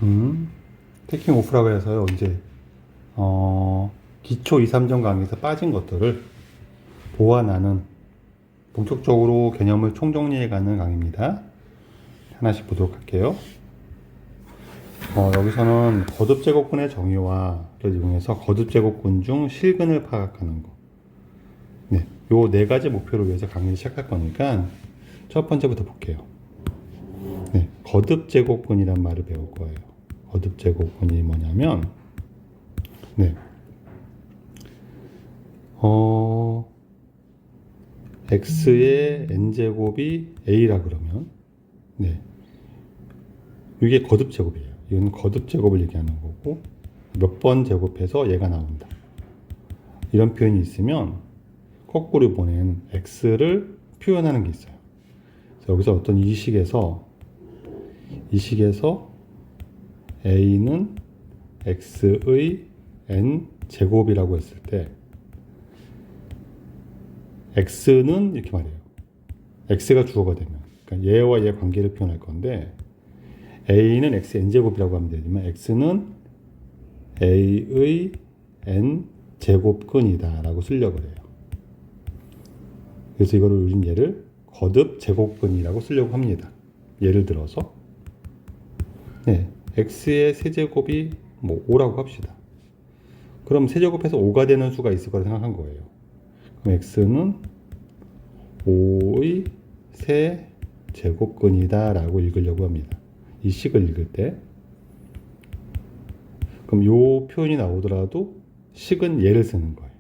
음, 태킹 오프라고 해서요, 이제, 기초 2, 3전 강의에서 빠진 것들을 보완하는 본격적으로 개념을 총정리해가는 강의입니다. 하나씩 보도록 할게요. 여기서는 거듭제곱근의 정의와 이용해서 거듭제곱근 중 실근을 파악하는 거. 네, 요 네 가지 목표를 위해서 강의를 시작할 거니까 첫 번째부터 볼게요. 네, 거듭제곱근이란 말을 배울 거예요. 거듭제곱근이 뭐냐면, 네, x의 n제곱이 a라 그러면, 네, 이게 거듭제곱이에요. 이건 거듭제곱을 얘기하는 거고, 몇 번 제곱해서 얘가 나온다. 이런 표현이 있으면 거꾸로 보낸 x를 표현하는 게 있어요. 그래서 여기서 어떤 이 식에서 a는 x의 n 제곱이라고 했을 때 x는 이렇게 말해요. x가 주어가 되면, 그러니까 얘와 얘 관계를 표현할 건데, a는 x n제곱이라고 하면 되지만 x는 a의 n 제곱근이다 라고 쓰려고 해요. 그래서 이거를 요즘 얘를 거듭 제곱근이라고 쓰려고 합니다. 예를 들어서, 네, x의 세제곱이 뭐 5라고 합시다. 그럼 세제곱해서 5가 되는 수가 있을 거라 생각한 거예요. 그럼 x는 5의 세제곱근이다 라고 읽으려고 합니다. 이 식을 읽을 때. 그럼 이 표현이 나오더라도 식은 얘를 쓰는 거예요.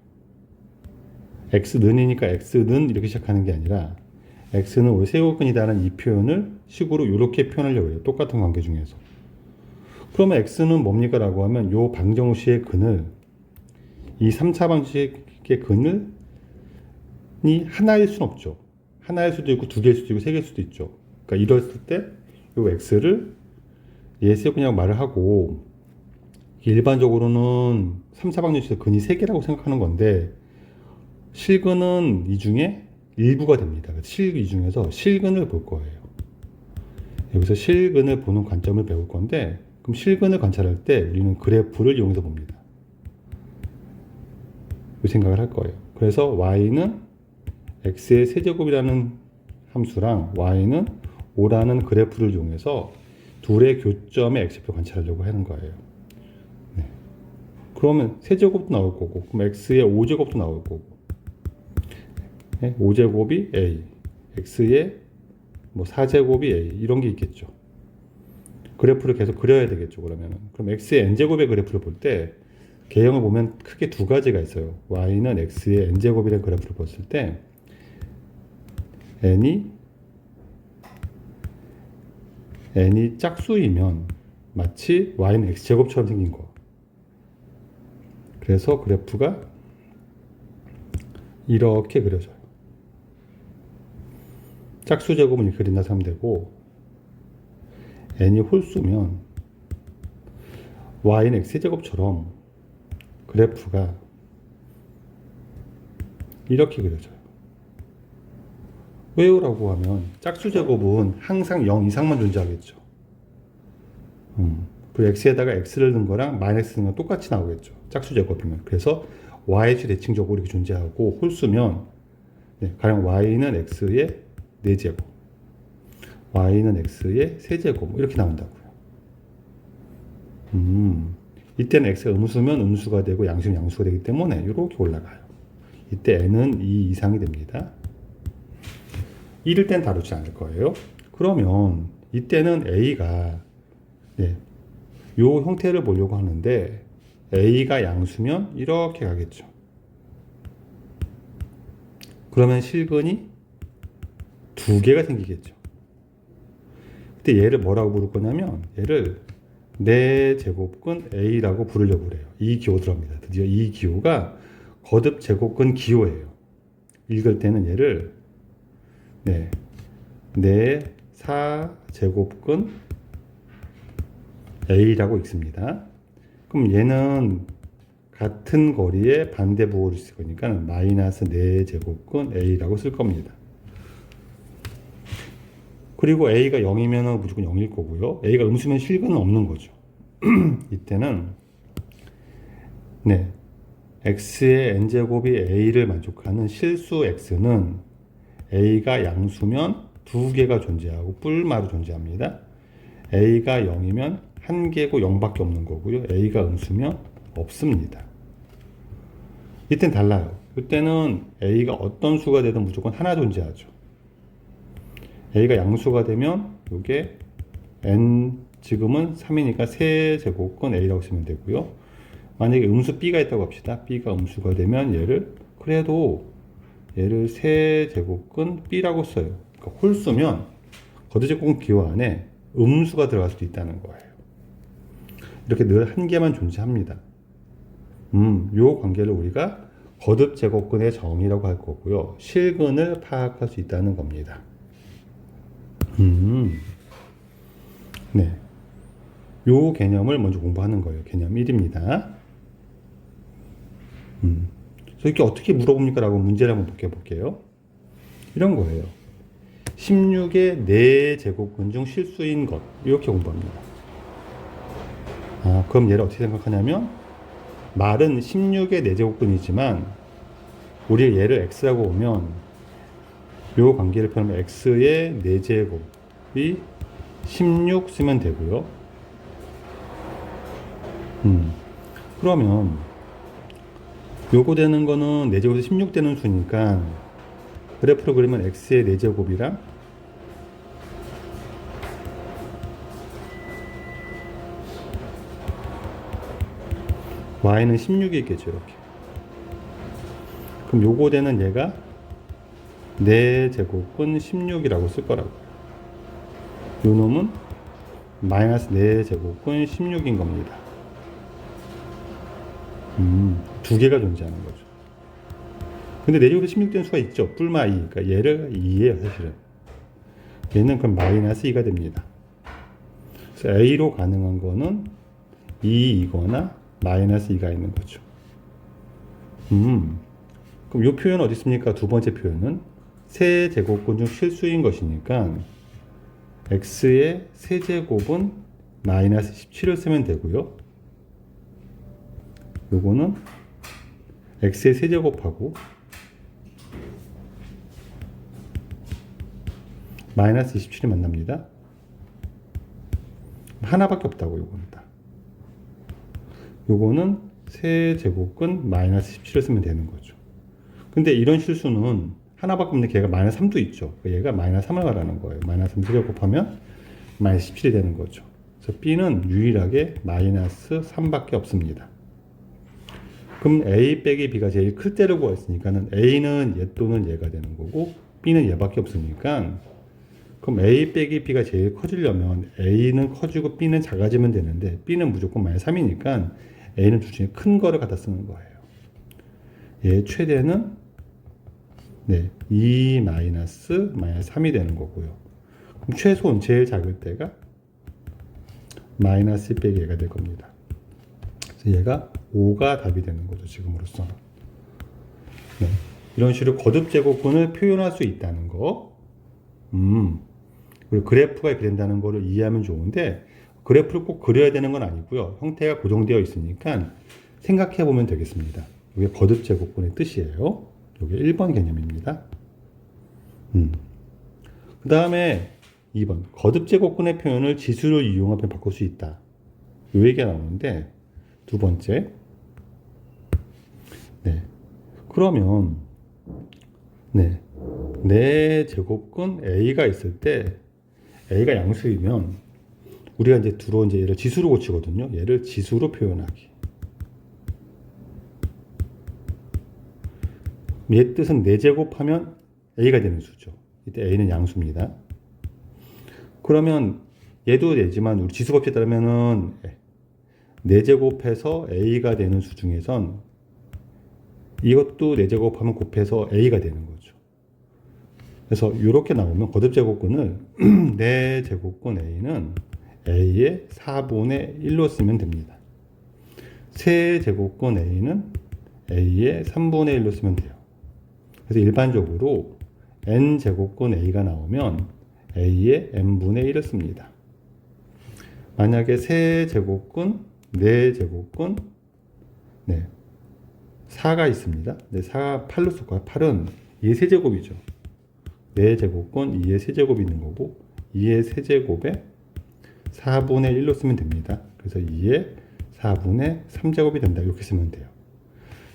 x는이니까 x는 이렇게 시작하는 게 아니라 x는 5의 세제곱근이다라는 이 표현을 식으로 이렇게 표현하려고 해요. 똑같은 관계 중에서. 그러면 x는 뭡니까? 라고 하면 이 방정식의 근을, 이 3차 방식의 근을 하나일 수는 없죠. 하나일 수도 있고 두 개일 수도 있고 세 개일 수도 있죠. 그러니까 이랬을 때 이 x를 예세근이라고 말을 하고, 일반적으로는 3차 방정식에서 근이 3개라고 생각하는 건데 실근은 이 중에 일부가 됩니다. 이 중에서 실근을 볼 거예요. 여기서 실근을 보는 관점을 배울 건데, 그럼 실근을 관찰할 때 우리는 그래프를 이용해서 봅니다. 이 생각을 할 거예요. 그래서 y는 x의 세제곱이라는 함수랑 y는 5라는 그래프를 이용해서 둘의 교점의 x표 관찰하려고 하는 거예요. 네. 그러면 세제곱도 나올 거고, 그럼 x의 5제곱도 나올 거고, 네? 5제곱이 a, x의 뭐 4제곱이 a, 이런 게 있겠죠. 그래프를 계속 그려야 되겠죠. 그럼 x의 n제곱의 그래프를 볼 때 개형을 보면 크게 두 가지가 있어요. y는 x의 n제곱이라는 그래프를 봤을 때 n이 짝수이면 마치 y는 x제곱처럼 생긴 거. 그래서 그래프가 이렇게 그려져요. 짝수 제곱은 이렇게 그린다 하면 되고, n이 홀수면 y는 x제곱처럼 그래프가 이렇게 그려져요. 왜요? 라고 하면 짝수 제곱은 항상 0 이상만 존재하겠죠. 그리고 x에다가 x를 넣은 거랑 마이너스 넣은 거 똑같이 나오겠죠. 짝수 제곱이면. 그래서 y수 대칭적으로 이렇게 존재하고, 홀수면 네, 가령 y는 x의 4제곱, y는 x의 세제곱 이렇게 나온다고요. 이때는 x가 음수면 음수가 되고 양수면 양수가 되기 때문에 이렇게 올라가요. 이때 n은 2 이상이 됩니다. 이럴 땐 다루지 않을 거예요. 그러면 이때는 a가, 네, 요 형태를 보려고 하는데 a가 양수면 이렇게 가겠죠. 그러면 실근이 두 개가 생기겠죠. 그때 얘를 뭐라고 부를 거냐면 얘를 내 제곱근 a라고 부르려고 그래요. 이 기호 들어갑니다. 드디어 이 기호가 거듭 제곱근 기호예요. 읽을 때는 얘를 네, 내 4제곱근 a라고 읽습니다. 그럼 얘는 같은 거리에 반대 부호를 쓸 거니까 마이너스 4제곱근 a라고 쓸 겁니다. 그리고 a가 0이면 무조건 0일 거고요. a가 음수면 실근은 없는 거죠. 이때는 네, x의 n제곱이 a를 만족하는 실수 x는 a가 양수면 두 개가 존재하고 뿔마로 존재합니다. a가 0이면 한 개고 0밖에 없는 거고요. a가 음수면 없습니다. 이땐 달라요. 이때는 a가 어떤 수가 되든 무조건 하나 존재하죠. a가 양수가 되면 이게 n 지금은 3이니까 세제곱근 a라고 쓰면 되고요. 만약에 음수 b가 있다고 합시다. b가 음수가 되면 얘를 세제곱근 b라고 써요. 그러니까 홀수면 거두제곱근 기호 안에 음수가 들어갈 수도 있다는 거예요. 이렇게 늘 한 개만 존재합니다. 요 관계를 우리가 거듭제곱근의 정의라고 할 거고요. 실근을 파악할 수 있다는 겁니다. 네. 요 개념을 먼저 공부하는 거예요. 개념 1입니다. 그래서 이렇게 어떻게 물어봅니까? 라고 문제를 한번 볼게요. 이런 거예요. 16의 4제곱근 중 실수인 것. 이렇게 공부합니다. 그럼 얘를 어떻게 생각하냐면, 말은 16의 4제곱근이지만, 우리 얘를 x라고 보면, 요 관계를 펴면 x의 4제곱이 16 쓰면 되고요. 그러면 요거 되는 거는 4제곱에서 16 되는 수니까 그래프로 그리면 x의 4제곱이랑 y는 16이 있겠죠. 이렇게. 그럼 요거 되는 얘가 4제곱은 16이라고 쓸 거라고. 요 놈은 마이너스 4제곱은 16인 겁니다. 두 개가 존재하는 거죠. 근데 4제곱에서 16 되는 수가 있죠. 뿔마 2. 그러니까 얘를 2예요, 사실은. 얘는 그럼 마이너스 2가 됩니다. 그래서 A로 가능한 거는 2이거나 마이너스 2가 있는 거죠. 그럼 이 표현 어디 있습니까? 두 번째 표현은 세제곱근 중 실수인 것이니까 x의 세제곱은 마이너스 17을 쓰면 되고요. 요거는 x의 세제곱하고 마이너스 27이 만납니다. 하나밖에 없다고 요거는 다. 요거는 세제곱근 마이너스 17을 쓰면 되는 거죠. 근데 이런 실수는 하나밖에 없는데 걔가 마이너스 3도 있죠. 얘가 마이너스 3을 말하는 거예요. 마이너스 3 세제곱하면 마이너스 17이 되는 거죠. 그래서 b는 유일하게 마이너스 3밖에 없습니다. 그럼 a 빼기 b가 제일 클 때를 구했으니까는 a는 얘 또는 얘가 되는 거고 b는 얘밖에 없으니까 그럼 a 빼기 b가 제일 커지려면 a는 커지고 b는 작아지면 되는데 b는 무조건 마이너스 3이니까 a는 둘 중에 큰 거를 갖다 쓰는 거예요. 얘 최대는 2 마이너스 3이 되는 거고요. 그럼 최소는 제일 작을 때가 마이너스 1 빼기 얘가 될 겁니다. 그래서 얘가 5가 답이 되는 거죠. 지금으로서는. 네. 이런 식으로 거듭제곱근을 표현할 수 있다는 거. 그리고 그래프가 이렇게 된다는 거를 이해하면 좋은데 그래프를 꼭 그려야 되는 건 아니고요. 형태가 고정되어 있으니까 생각해 보면 되겠습니다. 이게 거듭제곱근의 뜻이에요. 이게 1번 개념입니다. 그 다음에 2번 거듭제곱근의 표현을 지수를 이용하면 바꿀 수 있다. 이 얘기가 나오는데 두 번째 그러면 내 제곱근 A가 있을 때 A가 양수이면 우리가 이제 주로 얘를 지수로 고치거든요. 얘를 지수로 표현하기. 얘 뜻은 4제곱하면 A가 되는 수죠. 이때 A는 양수입니다. 그러면 얘도 되지만 우리 지수법칙에 따르면은 4제곱해서 A가 되는 수 중에선 이것도 4제곱하면 곱해서 A가 되는 거죠. 그래서 이렇게 나오면 거듭제곱근을 4제곱근 A는 A의 4분의 1로 쓰면 됩니다. 세제곱근 A는 A의 3분의 1로 쓰면 돼요. 그래서 일반적으로 n제곱근 A가 나오면 A의 n분의 1을 씁니다. 만약에 세제곱근, 네제곱근, 네, 4가 있습니다. 네, 4가 8로 쏠까요? 8은 2의 세제곱이죠. 4제곱근 2의 세제곱이 있는 거고 2의 세제곱에 4분의 1로 쓰면 됩니다. 그래서 2의 4분의 3제곱이 된다. 이렇게 쓰면 돼요.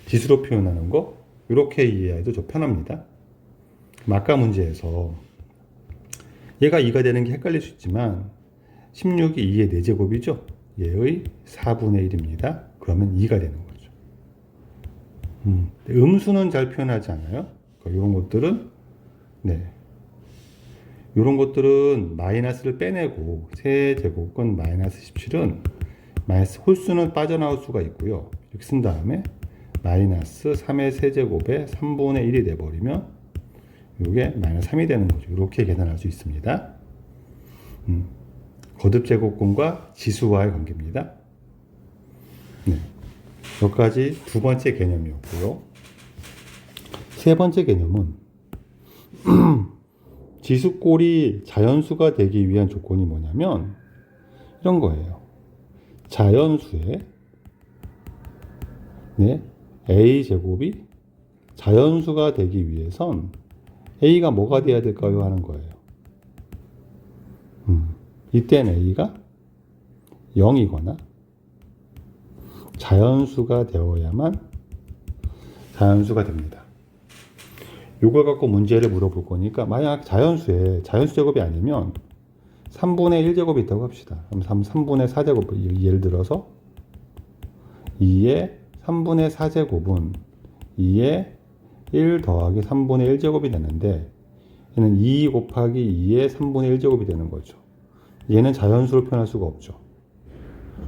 지수로 표현하는 거 이렇게 이해해도 좀 편합니다. 아까 문제에서 얘가 2가 되는 게 헷갈릴 수 있지만 16이 2의 4제곱이죠. 얘의 4분의 1입니다. 그러면 2가 되는 거죠. 음수는 잘 표현하지 않아요. 그러니까 이런 것들은 이런 것들은 마이너스를 빼내고 세제곱근 마이너스 17은 마이너스 홀수는 빠져나올 수가 있고요. 이렇게 쓴 다음에 마이너스 3의 세제곱에 3분의 1이 돼버리면 이게 마이너스 3이 되는 거죠. 이렇게 계산할 수 있습니다. 거듭제곱근과 지수와의 관계입니다. 네. 여기까지 두 번째 개념이었고요. 세 번째 개념은 지수꼴이 자연수가 되기 위한 조건이 뭐냐면 이런 거예요. 자연수의 a제곱이 자연수가 되기 위해선 a가 뭐가 돼야 될까요? 하는 거예요. 이때는 a가 0이거나 자연수가 되어야만 자연수가 됩니다. 이걸 갖고 문제를 물어볼 거니까 만약 자연수 제곱이 아니면 3분의 1제곱이 있다고 합시다. 그럼 3분의 4제곱, 예를 들어서 2의 3분의 4제곱은 2의 1 더하기 3분의 1제곱이 되는데 얘는 2 곱하기 2의 3분의 1제곱이 되는 거죠. 얘는 자연수로 표현할 수가 없죠.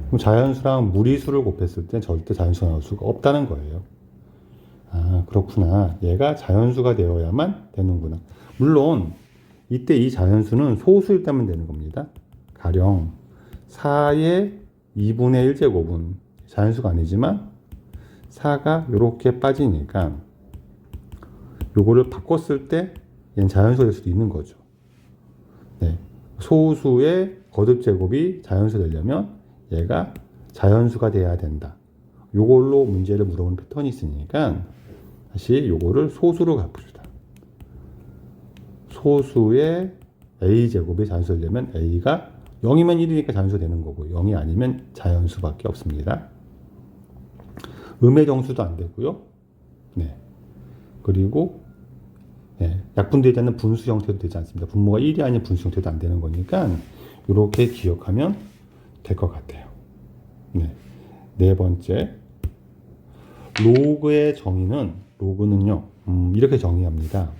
그럼 자연수랑 무리수를 곱했을 때 절대 자연수가 나올 수가 없다는 거예요. 아, 그렇구나. 얘가 자연수가 되어야만 되는구나. 물론 이때 이 자연수는 소수일 때만 되는 겁니다. 가령 4의 2분의 1제곱은 자연수가 아니지만 4가 이렇게 빠지니까 요거를 바꿨을 때 얘는 자연수가 될 수도 있는 거죠. 네. 소수의 거듭제곱이 자연수 되려면 얘가 자연수가 돼야 된다. 요걸로 문제를 물어보는 패턴이 있으니까 다시 요거를 소수로 가봅시다. 소수의 a제곱이 자연수 되려면 a가 0이면 1이니까 자연수 되는 거고 0이 아니면 자연수밖에 없습니다. 음의 정수도 안 되고요. 네. 그리고 약분되지 않는 분수 형태도 되지 않습니다. 분모가 1이 아닌 분수 형태도 안 되는 거니까 이렇게 기억하면 될 것 같아요. 네 번째, 로그의 정의는 로그는요 이렇게 정의합니다.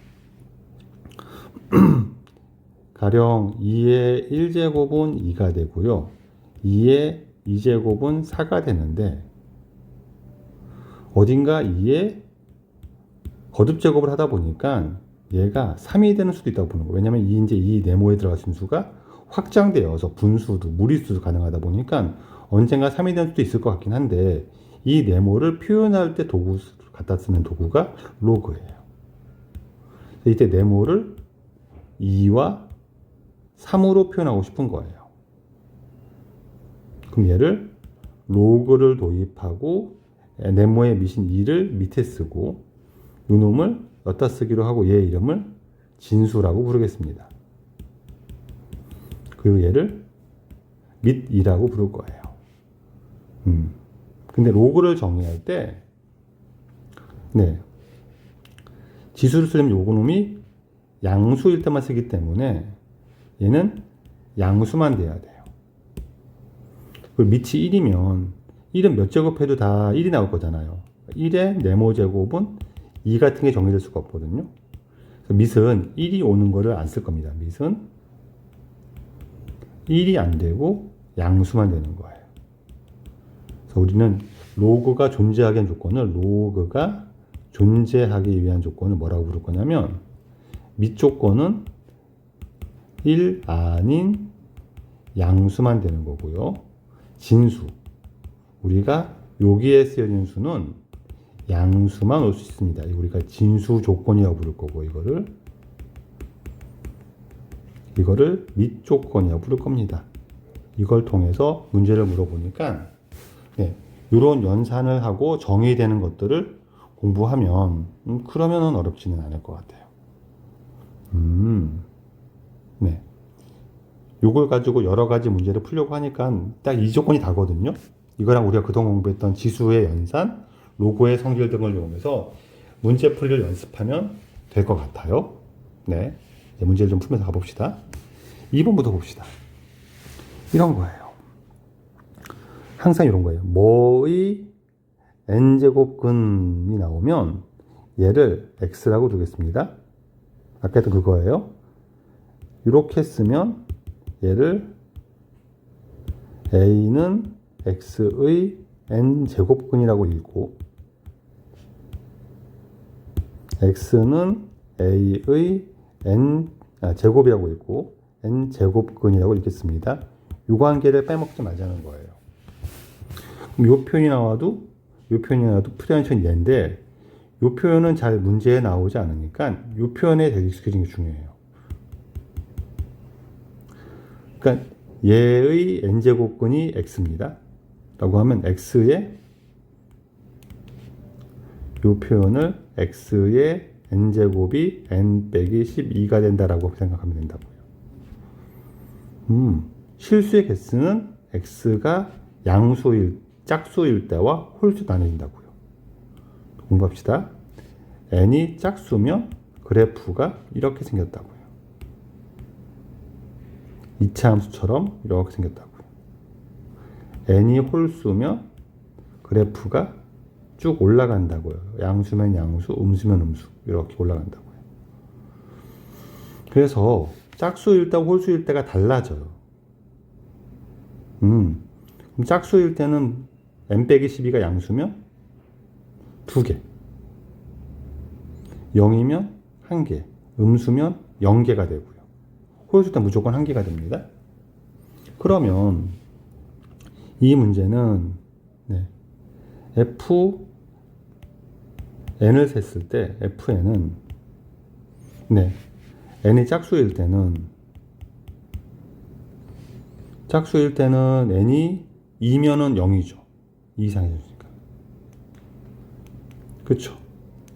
가령 2의 1제곱은 2가 되고요. 2의 2제곱은 4가 되는데 어딘가 2의 거듭제곱을 하다 보니까 얘가 3이 되는 수도 있다고 보는 거예요. 왜냐하면 이 네모에 들어갈 수 있는 수가 확장되어서 분수도 무리수도 가능하다 보니까 언젠가 3이 되는 수도 있을 것 같긴 한데 이 네모를 표현할 때 갖다 쓰는 도구가 로그예요. 이때 네모를 2와 3으로 표현하고 싶은 거예요. 그럼 얘를 로그를 도입하고 네모의 밑인 2를 밑에 쓰고 요놈을 여기다 쓰기로 하고 얘 이름을 진수라고 부르겠습니다. 그리고 얘를 밑2라고 부를 거예요. 근데 로그를 정의할 때 지수를 쓰려면 요놈이 양수일 때만 쓰기 때문에 얘는 양수만 돼야 돼요. 그리고 밑이 1이면 1은 몇 제곱해도 다 1이 나올 거잖아요. 1의 네모 제곱은 2 같은 게 정의될 수가 없거든요. 그래서 밑은 1이 오는 거를 안 쓸 겁니다. 밑은 1이 안 되고 양수만 되는 거예요. 그래서 우리는 로그가 존재하기 위한 조건을 로그가 존재하기 위한 조건을 뭐라고 부를 거냐면 밑 조건은 1 아닌 양수만 되는 거고요. 진수, 우리가 여기에 쓰여진 수는 양수만 올 수 있습니다. 우리가 진수 조건이라고 부를 거고 이거를 밑 조건이라고 부를 겁니다. 이걸 통해서 문제를 물어보니까 네, 이런 연산을 하고 정의되는 것들을 공부하면 그러면은 어렵지는 않을 것 같아요. 네. 요걸 가지고 여러 가지 문제를 풀려고 하니까 딱 이 조건이 다거든요. 이거랑 우리가 그동안 공부했던 지수의 연산, 로고의 성질 등을 이용해서 문제 풀이를 연습하면 될 것 같아요. 네. 이제 문제를 좀 풀면서 가봅시다. 2번부터 봅시다. 이런 거예요. 항상 이런 거예요. 뭐의 n제곱근이 나오면 얘를 x라고 두겠습니다. 아까 했던 그거예요. 이렇게 쓰면 얘를 a는 x의 n제곱근이라고 읽고 x는 a의 제곱이라고 읽고 n제곱근이라고 읽겠습니다. 이 관계를 빼먹지 말자는 거예요. 그럼 이 표현이 나와도 프리한션 얘인데 이 표현은 잘 문제에 나오지 않으니까 이 표현에 되게 익숙해지는 게 중요해요. 그러니까 얘의 n제곱근이 x입니다. 라고 하면 x의 이 표현을 x의 n제곱이 n 빼기 12가 된다라고 생각하면 된다고요. 실수의 개수는 x가 짝수일 때와 홀수 나눠진다고요. 공부합시다. n이 짝수면 그래프가 이렇게 생겼다고요. 2차 함수처럼 이렇게 생겼다고요. n이 홀수면 그래프가 쭉 올라간다고요. 양수면 양수, 음수면 음수 이렇게 올라간다고요. 그래서 짝수일 때와 홀수일 때가 달라져요. 그럼 짝수일 때는 n 빼기 12가 양수면 2개, 0이면 1개, 음수면 0개가 되고요. 홀수 때 무조건 1개가 됩니다. 그러면 이 문제는 fn을 셌을 때 fn은 n이 짝수일 때는 n이 2면은 0이죠. 2 이상이 되니까. 그쵸?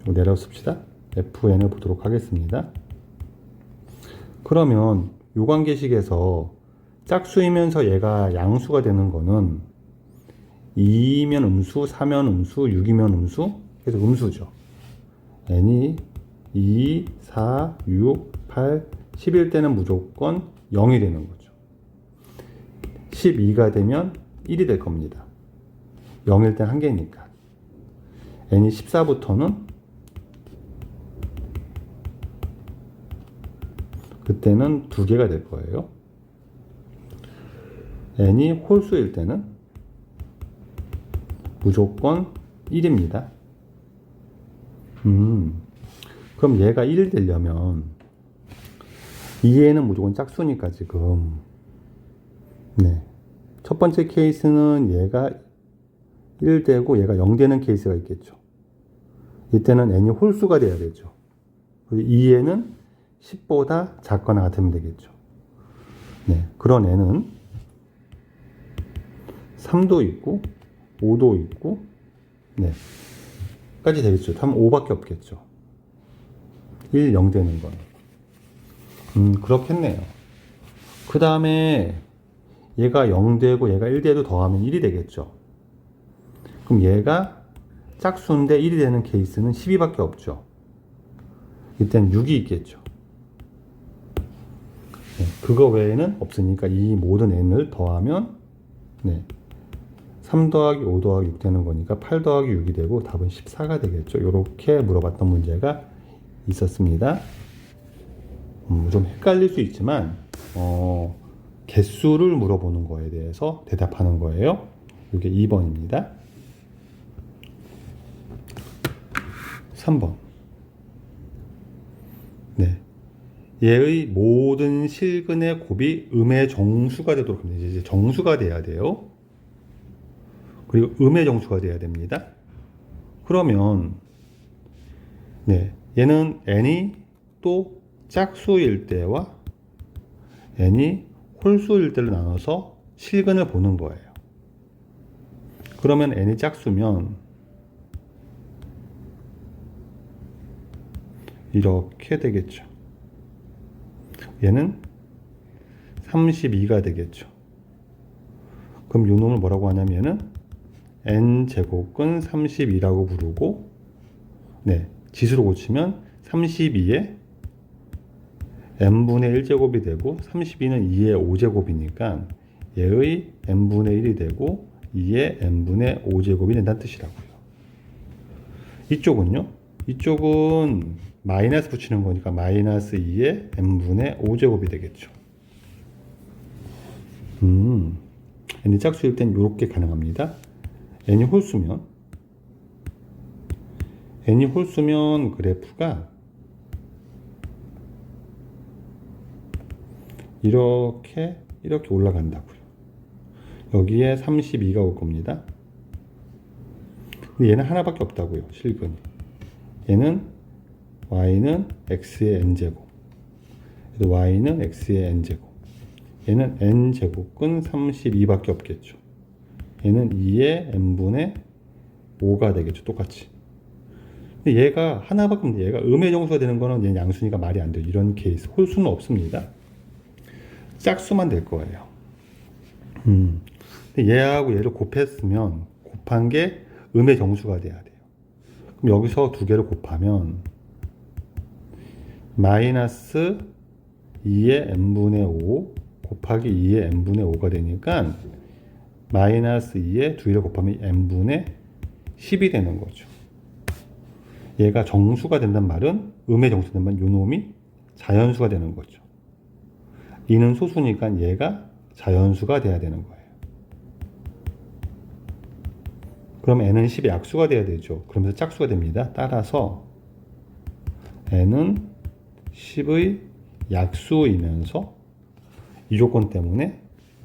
내려 씁시다. fn을 보도록 하겠습니다. 그러면 요 관계식에서 짝수이면서 얘가 양수가 되는 거는 2면 음수, 4면 음수, 6이면 음수, 그래서 음수죠. n이 2, 4, 6, 8, 10일 때는 무조건 0이 되는 거죠. 12가 되면 1이 될 겁니다. 0일 땐 1개니까. n이 14부터는 그때는 2개가 될 거예요. n이 홀수일 때는 무조건 1입니다. 그럼 얘가 1 되려면 2에는 무조건 짝수니까 지금 첫 번째 케이스는 얘가 1 되고 얘가 0 되는 케이스가 있겠죠. 이때는 n이 홀수가 돼야 되죠. 2에는 10보다 작거나 같으면 되겠죠. 그런 n은 3도 있고 5도 있고 까지 되겠죠. 3, 5밖에 없겠죠. 1, 0 되는 건. 그렇겠네요. 그 다음에 얘가 0 되고 얘가 1 돼도 더하면 1이 되겠죠. 그럼 얘가 짝수인데 1이 되는 케이스는 12밖에 없죠. 이때는 6이 있겠죠. 그거 외에는 없으니까 이 모든 n을 더하면 3 더하기 5 더하기 6 되는 거니까 8 더하기 6이 되고 답은 14가 되겠죠. 이렇게 물어봤던 문제가 있었습니다. 좀 헷갈릴 수 있지만 개수를 물어보는 거에 대해서 대답하는 거예요. 이게 2번입니다. 3번. 얘의 모든 실근의 곱이 음의 정수가 되도록 합니다. 이제 정수가 돼야 돼요. 그리고 음의 정수가 돼야 됩니다. 그러면 얘는 n이 또 짝수일 때와 n이 홀수일 때를 나눠서 실근을 보는 거예요. 그러면 n이 짝수면 이렇게 되겠죠. 얘는 32가 되겠죠. 그럼 이 놈을 뭐라고 하냐면은 n제곱근 32라고 부르고, 네, 지수로 고치면 32에 n분의 1제곱이 되고 32는 2의 5제곱이니까 얘의 n분의 1이 되고 2의 n분의 5제곱이 된다는 뜻이라고요. 이쪽은요? 이쪽은 마이너스 붙이는 거니까 마이너스 2의 n분의 5제곱이 되겠죠. n이 짝수일 땐 이렇게 가능합니다. n이 홀수면 그래프가 이렇게 올라간다고요. 여기에 32가 올 겁니다. 근데 얘는 하나밖에 없다고요. 실근이. 얘는 y는 x의 n제곱, y는 x의 n제곱. 얘는 n제곱근 32밖에 없겠죠. 얘는 2의 n분의 5가 되겠죠. 똑같이. 근데 얘가 하나밖에 없는데 얘가 음의 정수가 되는 거는 얘는 양수니까 말이 안 돼요. 이런 케이스. 홀수는 없습니다. 짝수만 될 거예요. 근데 얘하고 얘를 곱했으면 곱한 게 음의 정수가 돼야 돼요. 그럼 여기서 두 개를 곱하면 마이너스 2의 n분의 5 곱하기 2의 n분의 5가 되니까 마이너스 2에 두 개를 곱하면 n분의 10이 되는 거죠. 얘가 정수가 된단 말은 음의 정수가 된단 말은 요 놈이 자연수가 되는 거죠. 2는 소수니까 얘가 자연수가 돼야 되는 거예요. 그럼 n은 10의 약수가 돼야 되죠. 그러면서 짝수가 됩니다. 따라서 n은 10의 약수이면서 이 조건 때문에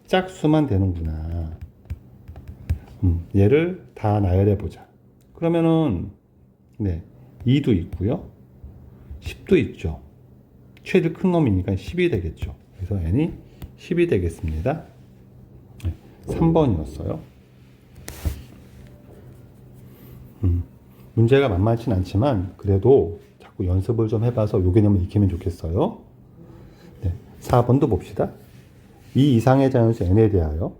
짝수만 되는구나. 얘를 다 나열해 보자. 그러면은 네, 2도 있고요. 10도 있죠. 최대 큰 놈이니까 10이 되겠죠. 그래서 n이 10이 되겠습니다. 3번이었어요. 문제가 만만치는 않지만 그래도 자꾸 연습을 좀 해봐서 요 개념을 익히면 좋겠어요. 네, 4번도 봅시다. 이 이상의 자연수 n에 대하여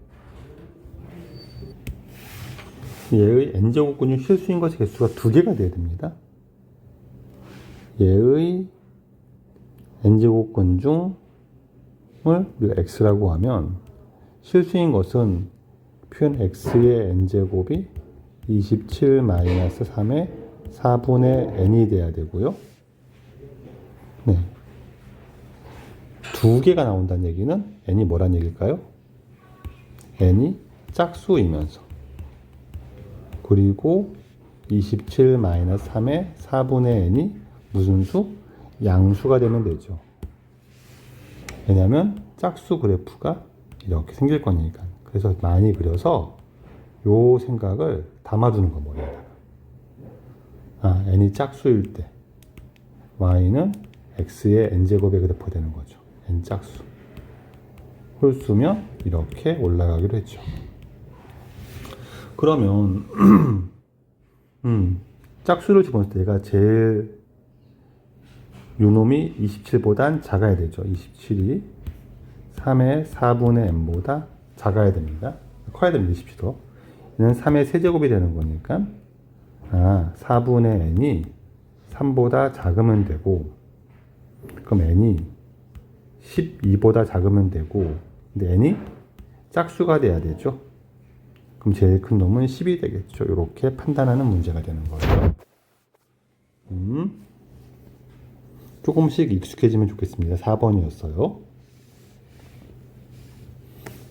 얘의 n제곱근 중 실수인 것의 개수가 2개가 돼야 됩니다. 얘의 n제곱근 중을 우리가 x라고 하면 실수인 것은 표현 x의 n제곱이 27-3의 4분의 n이 돼야 되고요. 네. 2개가 나온다는 얘기는 n이 뭐란 얘기일까요? n이 짝수이면서 그리고 27-3의 4분의 n이 무슨 수? 양수가 되면 되죠. 왜냐하면 짝수 그래프가 이렇게 생길 거니까. 그래서 많이 그려서 요 생각을 담아두는 거 머리에다가. n이 짝수일 때 y는 x의 n제곱의 그래프가 되는 거죠. n 짝수. 홀수면 이렇게 올라가기로 했죠. 그러면 짝수를 집어넣을 때 얘가 제일 요놈이 27보단 작아야 되죠. 27이 3의 4분의 n보다 작아야 됩니다. 커야 됩니다. 27도. 얘는 3의 세제곱이 되는 거니까 4분의 n이 3보다 작으면 되고, 그럼 n이 12보다 작으면 되고, 근데 n이 짝수가 돼야 되죠. 그럼 제일 큰 놈은 10이 되겠죠. 이렇게 판단하는 문제가 되는 거예요. 조금씩 익숙해지면 좋겠습니다. 4번이었어요.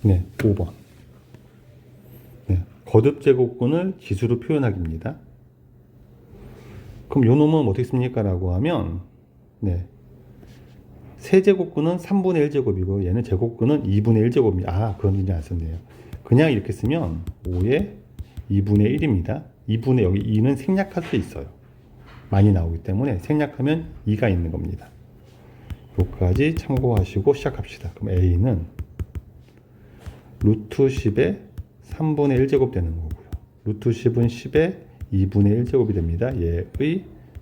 네, 5번. 네, 거듭제곱근을 지수로 표현하기입니다. 그럼 요 놈은 어떻게 씁니까? 라고 하면, 네, 세제곱근은 3분의 1제곱이고 얘는 제곱근은 2분의 1제곱입니다. 그런 문제 안 썼네요. 그냥 이렇게 쓰면 5의 2분의 1입니다. 2분의 여기 2는 생략할 수 있어요. 많이 나오기 때문에 생략하면 2가 있는 겁니다. 여기까지 참고하시고 시작합시다. 그럼 A는 루트 10의 3분의 1제곱 되는 거고요. 루트 10은 10의 2분의 1제곱이 됩니다. 얘의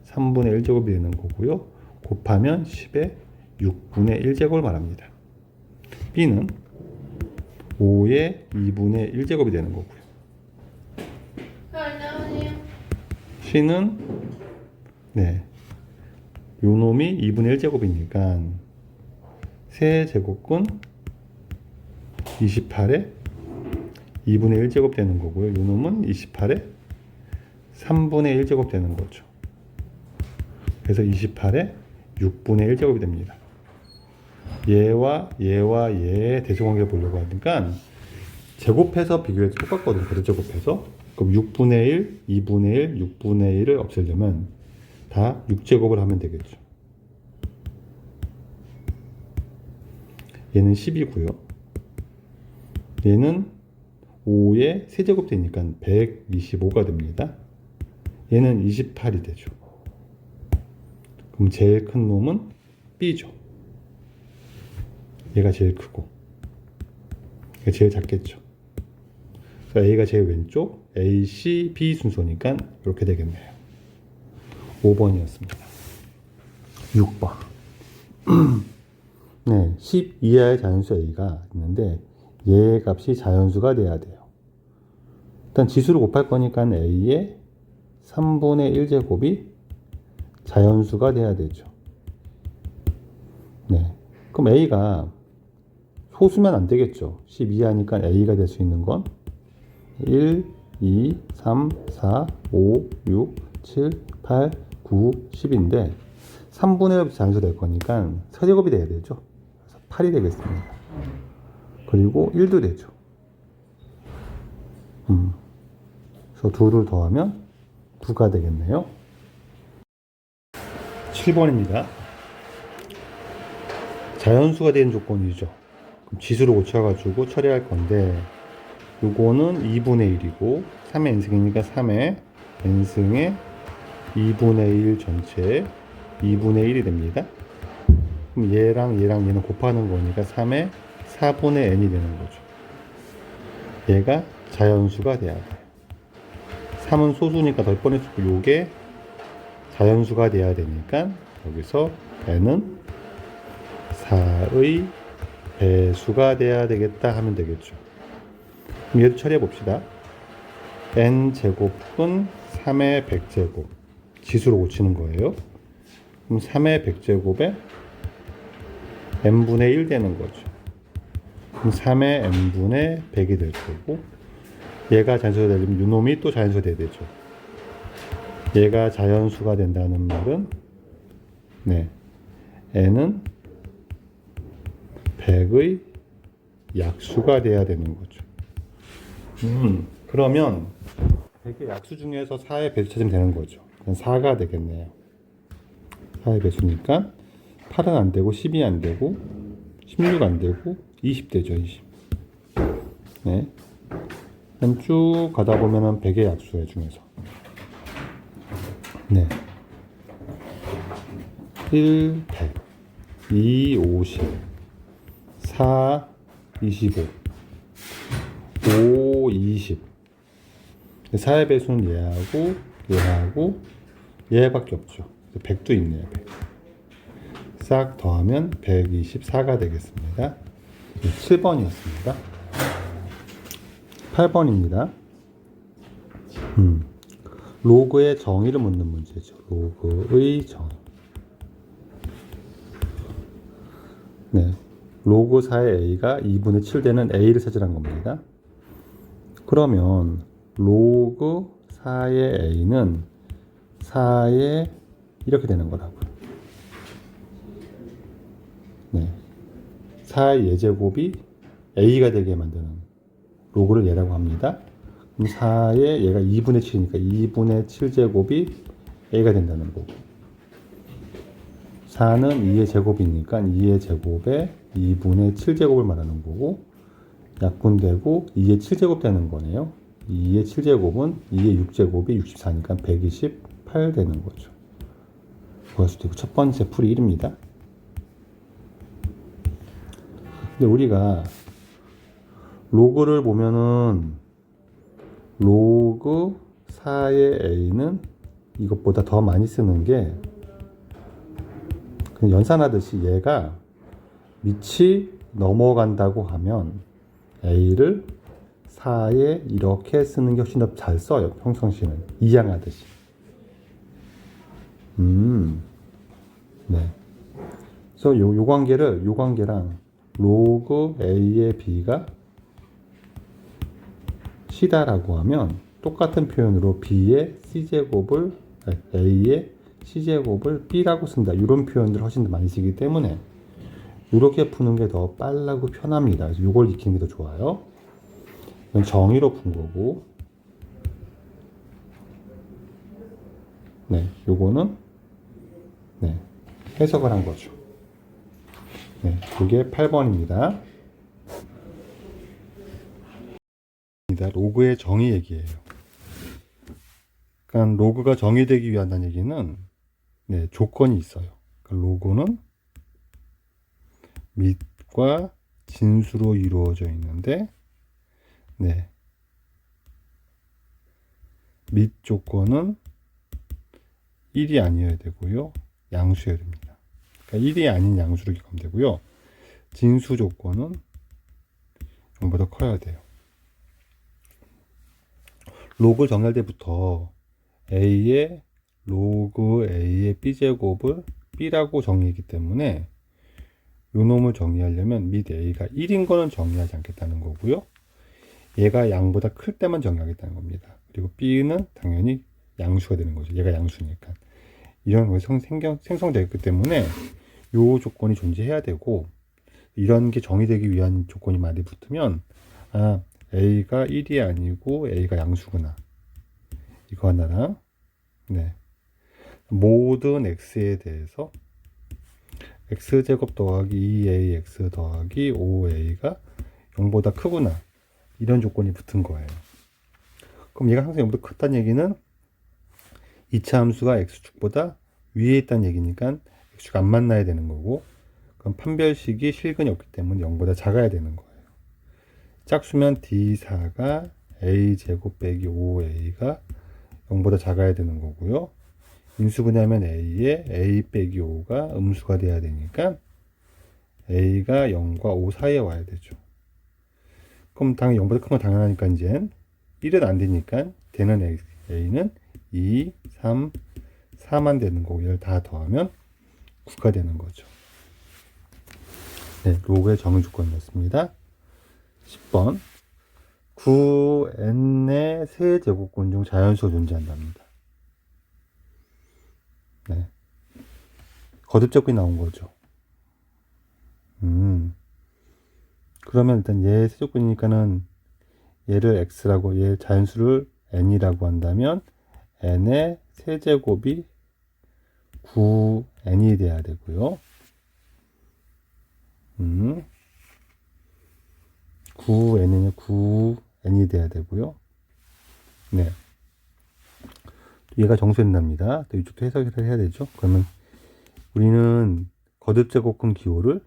3분의 1제곱이 되는 거고요. 곱하면 10의 6분의 1제곱을 말합니다. B는 5의 2분의 1제곱이 되는 거고요. C는 네, 요 놈이 2분의 1제곱이니까 세제곱근 28에 2분의 1제곱 되는 거고요. 요 놈은 28에 3분의 1제곱 되는 거죠. 그래서 28에 6분의 1제곱이 됩니다. 얘와 얘의 대조관계를 보려고 하니까 제곱해서 비교해도 똑같거든요. 거듭제곱해서. 그럼 6분의 1, 2분의 1, 6분의 1을 없애려면 다 6제곱을 하면 되겠죠. 얘는 10이고요. 얘는 5의 세제곱 되니까 125가 됩니다. 얘는 28이 되죠. 그럼 제일 큰 놈은 B죠. 얘가 제일 크고 얘가 제일 작겠죠. 그래서 A가 제일 왼쪽, A, C, B 순서니까 이렇게 되겠네요. 5번이었습니다. 6번. 네, 10 이하의 자연수 A가 있는데 얘의 값이 자연수가 돼야 돼요. 일단 지수를 곱할 거니까 A의 3분의 1제곱이 자연수가 돼야 되죠. 네, 그럼 A가 소수면 안 되겠죠. 10 이하니까 A가 될 수 있는 건 1, 2, 3, 4, 5, 6, 7, 8, 9, 10인데 3분의 1이 자연수 될 거니까 세제곱이 돼야 되죠. 그래서 8이 되겠습니다. 그리고 1도 되죠. 그래서 2를 더하면 9가 되겠네요. 7번입니다. 자연수가 되는 조건이죠. 그럼 지수를 고쳐가지고 처리할 건데 요거는 2분의 1이고 3의 n승이니까 3의 n승의 2분의 1 전체 2분의 1이 됩니다. 그럼 얘랑 얘는 곱하는 거니까 3의 4분의 n이 되는 거죠. 얘가 자연수가 돼야 돼요. 3은 소수니까 덜 뻔했고 요게 자연수가 돼야 되니까 여기서 n은 4의 배수가 돼야 되겠다 하면 되겠죠. 그럼 얘도 처리해 봅시다. n제곱은 3의 100제곱 지수로 고치는 거예요. 그럼 3의 100제곱에 n분의 1 되는 거죠. 그럼 3의 n분의 100이 될 거고 얘가 자연수가 되려면 요놈이 또 자연수가 돼야 되죠. 얘가 자연수가 된다는 말은 네, n은 100의 약수가 돼야 되는 거죠. 그러면 100의 약수 중에서 4의 배수 찾으면 되는 거죠. 그럼 4가 되겠네요. 4의 배수니까 8은 안 되고 10이 안 되고 16 안 되고 20 되죠. 20. 네. 그럼 쭉 가다 보면은 100의 약수의 중에서 네. 1, 100, 2, 50, 4, 25, 5, 20. 4의 배수는 얘하고 얘밖에 없죠. 100도 있네요. 100. 싹 더하면 124가 되겠습니다. 7번이었습니다. 8번입니다. 로그의 정의를 묻는 문제죠. 로그의 정의. 네. 로그 4의 a가 2분의 7 되는 a를 찾으란 겁니다. 그러면 로그 4의 a는 4의 이렇게 되는 거라고요. 네. 4의 예제곱이 a가 되게 만드는 로그를 얘라고 합니다. 그럼 4의 얘가 2분의 7이니까 2분의 7제곱이 a가 된다는 거고 4는 2의 제곱이니까 2의 제곱에 2분의 7제곱을 말하는 거고 약분되고 2의 7제곱 되는 거네요. 2의 7제곱은 2의 6제곱이 64니까 128 되는 거죠. 구할 수도 있고 첫 번째 풀이 1입니다. 근데 우리가 로그를 보면은 로그 4의 a는 이것보다 더 많이 쓰는 게 그냥 연산하듯이 얘가 밑이 넘어간다고 하면 a를 4에 이렇게 쓰는 게 훨씬 더 잘 써요. 평상시는 이양하듯이. 네. 그래서 요 관계랑 로그 a의 b가 c다라고 하면 똑같은 표현으로 b의 c제곱을 a의 c제곱을 b라고 쓴다. 이런 표현들을 훨씬 더 많이 쓰기 때문에 이렇게 푸는 게 더 빠르고 편합니다. 그래서 이걸 익히는 게 더 좋아요. 이건 정의로 푼 거고, 네, 요거는 네, 해석을 한 거죠. 네, 그게 8번입니다. 로그의 정의 얘기예요. 그러니까 로그가 정의되기 위한 얘기는 네, 조건이 있어요. 그러니까 로그는 밑과 진수로 이루어져 있는데, 네, 밑 조건은 1이 아니어야 되고요, 양수여야 됩니다. 그러니까 1이 아닌 양수로 기억하면 되고요. 진수 조건은 0보다 커야 돼요. 로그 정의할 때부터 a의 로그 a의 b제곱을 b라고 정의했기 때문에 요 놈을 정의하려면 밑 a가 1인 거는 정의하지 않겠다는 거고요. 얘가 양보다 클 때만 정의하겠다는 겁니다. 그리고 b는 당연히 양수가 되는 거죠. 얘가 양수니까. 이런 것이 생성되기 때문에 요 조건이 존재해야 되고, 이런 게 정의되기 위한 조건이 많이 붙으면 아, a가 1이 아니고 a가 양수구나. 이거 하나랑 네, 모든 x에 대해서 x제곱 더하기 2ax 더하기 5a가 0보다 크구나. 이런 조건이 붙은 거예요. 그럼 얘가 항상 0보다 크다는 얘기는 2차 함수가 x축보다 위에 있다는 얘기니까 x축 안 만나야 되는 거고, 그럼 판별식이 실근이 없기 때문에 0보다 작아야 되는 거예요. 짝수면 d4가 a제곱 빼기 5a가 0보다 작아야 되는 거고요. 인수분해하면 a에 a 빼기 5가 음수가 돼야 되니까 a가 0과 5 사이에 와야 되죠. 그럼 당연히 0보다 큰 건 당연하니까 이제 1은 안 되니까 되는 a는 2, 3, 4만 되는 거고, 이걸 다 더하면 9가 되는 거죠. 네, 로그의 정의 조건이었습니다. 10번 9n의 세제곱근 중 자연수가 존재한답니다. 네, 거듭적이 나온 거죠. 그러면 일단 얘 세제곱이니까는 얘를 x라고, 얘 자연수를 n이라고 한다면 n의 세제곱이 9n이 돼야 되고요. 9n이 9n이 돼야 되고요. 네. 얘가 정수된답니다. 또 이쪽도 해석을 해야 되죠. 그러면 우리는 거듭제곱근 기호를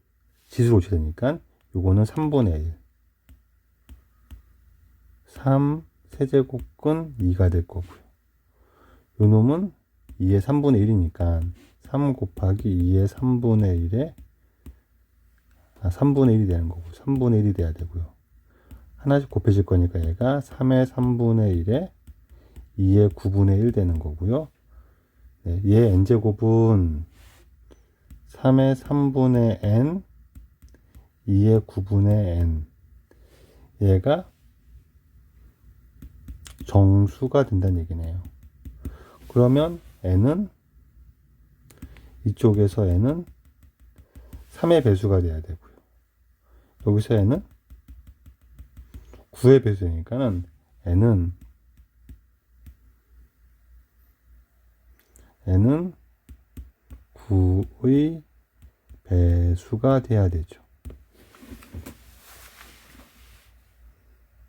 지수로 오셔야 되니까 요거는 3분의 1. 3 세제곱근 2가 될 거고요. 요 놈은 2의 3분의 1이니까 3 곱하기 2의 3분의 1에 3분의 1이 되는 거고, 3분의 1이 돼야 되고요. 하나씩 곱해질 거니까 얘가 3의 3분의 1에 2의 9분의 1 되는 거고요. 네, 얘 n제곱은 3의 3분의 n, 2의 9분의 n. 얘가 정수가 된다는 얘기네요. 그러면 n은, 이쪽에서 n은 3의 배수가 돼야 되고요. 여기서 n은 9의 배수니까는 n은 9의 배수가 돼야 되죠.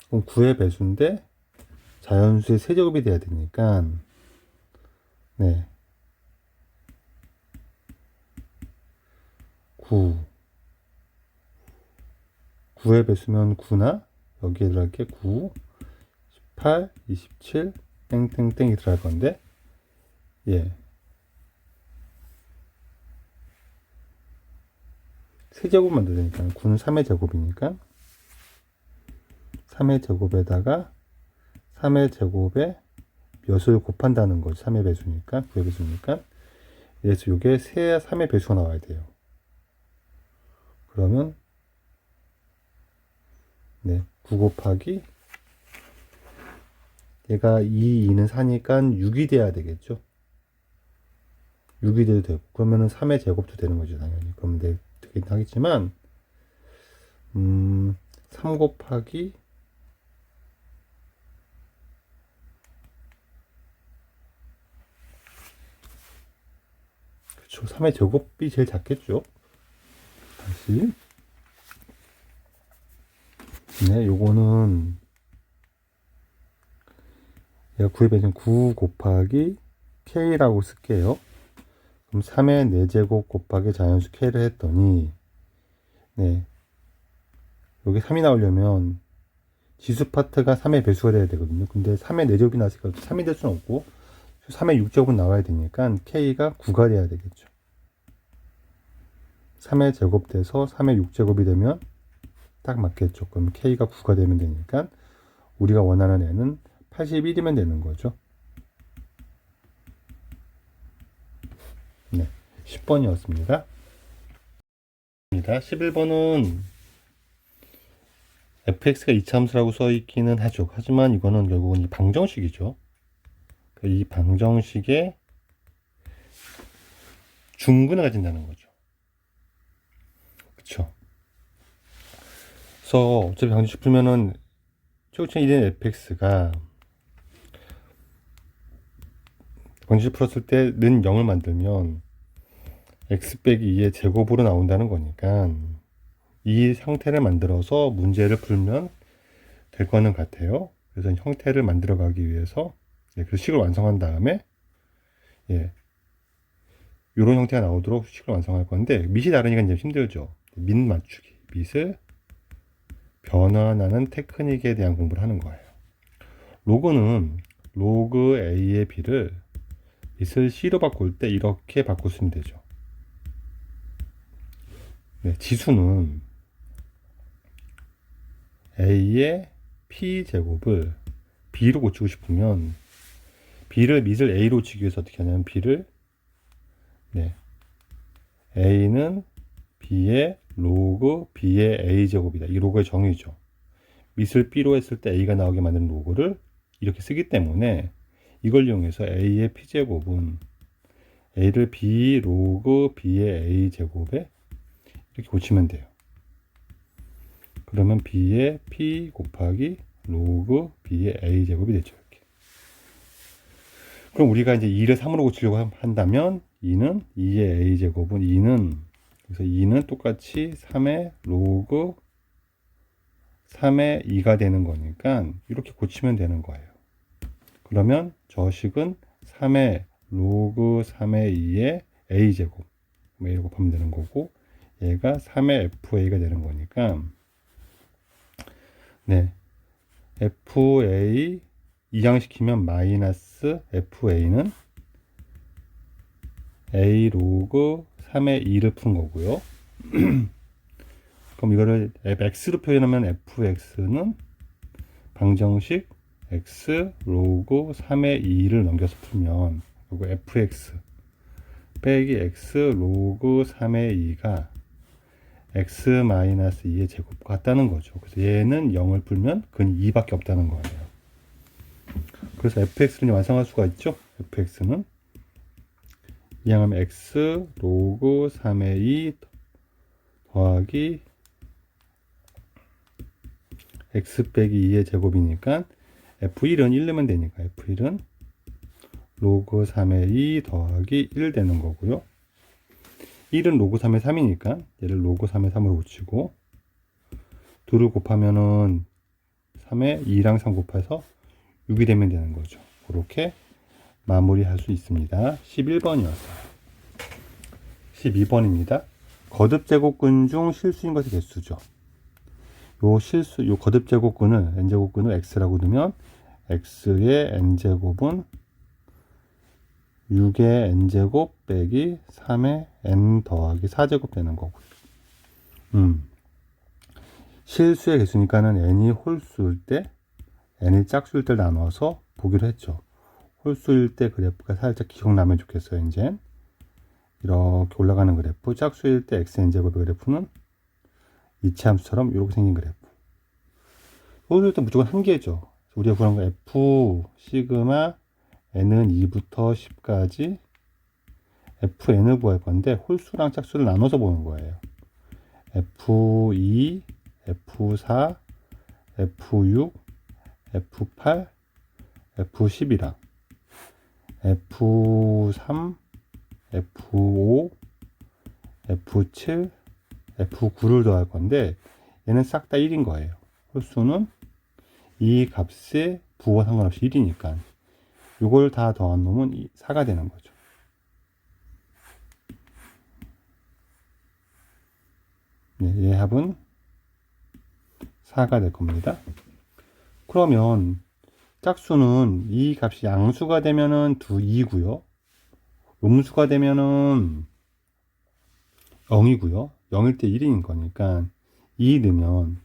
그럼 9의 배수인데 자연수의 세제곱이 돼야 되니까 네, 9의 배수면 9나 여기에 들어갈 게 9, 18, 27, 땡땡땡이 들어갈 건데, 예. 세제곱 만들어야 되니까 9는 3의 제곱이니까 3의 제곱에다가 3의 제곱에 몇을 곱한다는 거죠. 3의 배수니까 9의 배수니까. 그래서 이게 3의 배수가 나와야 돼요. 그러면 네, 9 곱하기 얘가 2는 4니까 6이 돼야 되겠죠. 6이 돼도 되고 그러면은 3의 제곱도 되는 거죠. 당연히. 그러면 되긴 하겠지만 3 곱하기 그렇죠. 3의 제곱이 제일 작겠죠. 다시 네, 요거는 얘가 9의 배는 9 곱하기 K라고 쓸게요. 그럼 3의 4제곱 곱하기 자연수 K를 했더니 네, 여기 3이 나오려면 지수 파트가 3의 배수가 돼야 되거든요. 근데 3의 4제곱이 나왔으니까 3이 될 수는 없고 3의 6제곱은 나와야 되니까 K가 9가 돼야 되겠죠. 3의 제곱 돼서 3의 6제곱이 되면 딱 맞겠죠. 그럼 K가 9가 되면 되니까 우리가 원하는 애는 81이면 되는 거죠. 네, 10번이었습니다. 11번은 fx가 이차함수라고 써있기는 하죠. 하지만 이거는 결국은 이 방정식이죠. 이 방정식의 중근을 가진다는 거죠. 그쵸? 그래서 어차피 방정식 풀면은 최고층 1인 fx가 방정식 풀었을 때 는 0을 만들면 x 빼기 2의 제곱으로 나온다는 거니까 이 형태를 만들어서 문제를 풀면 될 거는 같아요. 그래서 형태를 만들어 가기 위해서 그 식을 완성한 다음에 이런 형태가 나오도록 식을 완성할 건데 밑이 다르니까 이제 힘들죠. 밑 맞추기, 밑을 변환하는 테크닉에 대한 공부를 하는 거예요. 로그는 로그 A의 B를 밑을 C로 바꿀 때 이렇게 바꿀 수 있으면 되죠. 네, 지수는 A의 P제곱을 B로 고치고 싶으면 B를 밑을 A로 치기 위해서 어떻게 하냐면 B를 A는 B의 로그 B의 A제곱이다. 이 로그의 정의죠. 밑을 B로 했을 때 A가 나오게 만드는 로그를 이렇게 쓰기 때문에 이걸 이용해서 A의 P제곱은 A를 B 로그 B의 A제곱에 이렇게 고치면 돼요. 그러면 B의 P 곱하기 로그 B의 A제곱이 되죠. 이렇게. 그럼 우리가 이제 2를 3으로 고치려고 한다면 2는 2의 A제곱은 2는 그래서 2는 똑같이 3의 로그 3의 2가 되는 거니까 이렇게 고치면 되는 거예요. 그러면 저 식은 3의 로그 3의 2의 A제곱 A를 곱하면 되는 거고 얘가 3의 FA가 되는 거니까 네, FA 이항시키면 마이너스 FA는 A 로그 3의 2를 푼 거고요. 그럼 이거를 x로 표현하면 fx는 방정식 x 로그 3의 2를 넘겨서 풀면 그리고 fx 빼기 x 로그 3의 2가 x 마이너스 2의 제곱 같다는 거죠. 그래서 얘는 0을 풀면 근 2밖에 없다는 거예요. 그래서 fx를 완성할 수가 있죠. fx는 이항하면 x 로그 3의 2 더하기 x 빼기 2의 제곱이니까 f1은 1 넣으면 되니까 f1은 로그 3의 2 더하기 1 되는 거고요. 1은 로그 3의 3이니까 얘를 로그 3의 3으로 고치고 2를 곱하면은 3에 2랑 3 곱해서 6이 되면 되는 거죠. 그렇게 마무리할 수 있습니다. 11번이었어요. 12번입니다. 거듭 제곱근 중 실수인 것의 개수죠. 요 실수, 요 거듭 제곱근을 n제곱근을 x라고 두면 x의 n제곱은 6의 n제곱 빼기 3의 n 더하기 4제곱 되는 거고요. 실수의 개수니까는 n이 홀수일 때, n이 짝수일 때 나눠서 보기로 했죠. 홀수일 때 그래프가 살짝 기억나면 좋겠어요. 이제 이렇게 올라가는 그래프, 짝수일 때 xn제곱의 그래프는 이차함수처럼 이렇게 생긴 그래프. 홀수일 때 무조건 한 개죠. 우리가 구한 거 f 시그마 n은 2부터 10까지 fn을 구할 건데 홀수랑 짝수를 나눠서 보는 거예요. f2, f4, f6, f8, f10이랑 f3, f5, f7, f9를 더할 건데 얘는 싹 다 1인 거예요. 홀수는 이 값의 부호와 상관없이 1이니까 이걸 다 더한 놈은 4가 되는 거죠. 네, 얘 합은 4가 될 겁니다. 그러면 짝수는 이 값이 양수가 되면은 2고요. 음수가 되면은 0이고요. 0일 때 1인 거니까 2 넣으면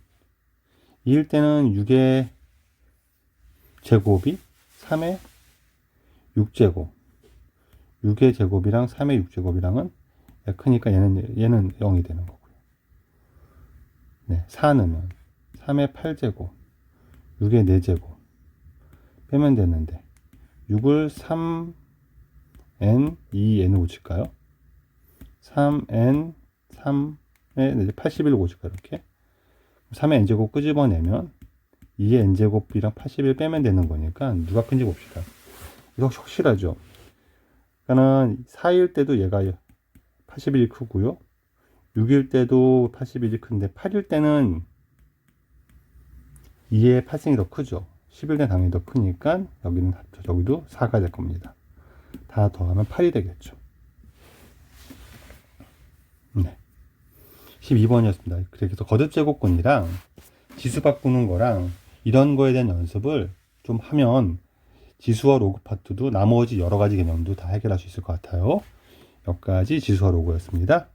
2일 때는 6의 제곱이 3의 6제곱 6의 제곱이랑 3의 6제곱이랑은 크니까 얘는 0이 되는 거고요. 네, 4 넣으면 3의 8제곱 6의 4제곱 빼면 되는데 6을 3n 2n을 고칠까요? 3n 3에 81을 고칠까요? 이렇게 3의 n제곱 끄집어내면 2의 n제곱이랑 81 빼면 되는 거니까 누가 큰지 봅시다. 이거 확실하죠? 그러니까는 4일 때도 얘가 81이 크고요. 6일 때도 81이 큰데 8일 때는 2의 8승이 더 크죠. 10일 때 당연히 더 크니까 여기는 여기도 4가 될 겁니다. 다 더하면 8이 되겠죠. 네. 12번이었습니다. 그래서 거듭제곱근이랑 지수 바꾸는 거랑 이런 거에 대한 연습을 좀 하면 지수와 로그 파트도 나머지 여러 가지 개념도 다 해결할 수 있을 것 같아요. 여기까지 지수와 로그였습니다.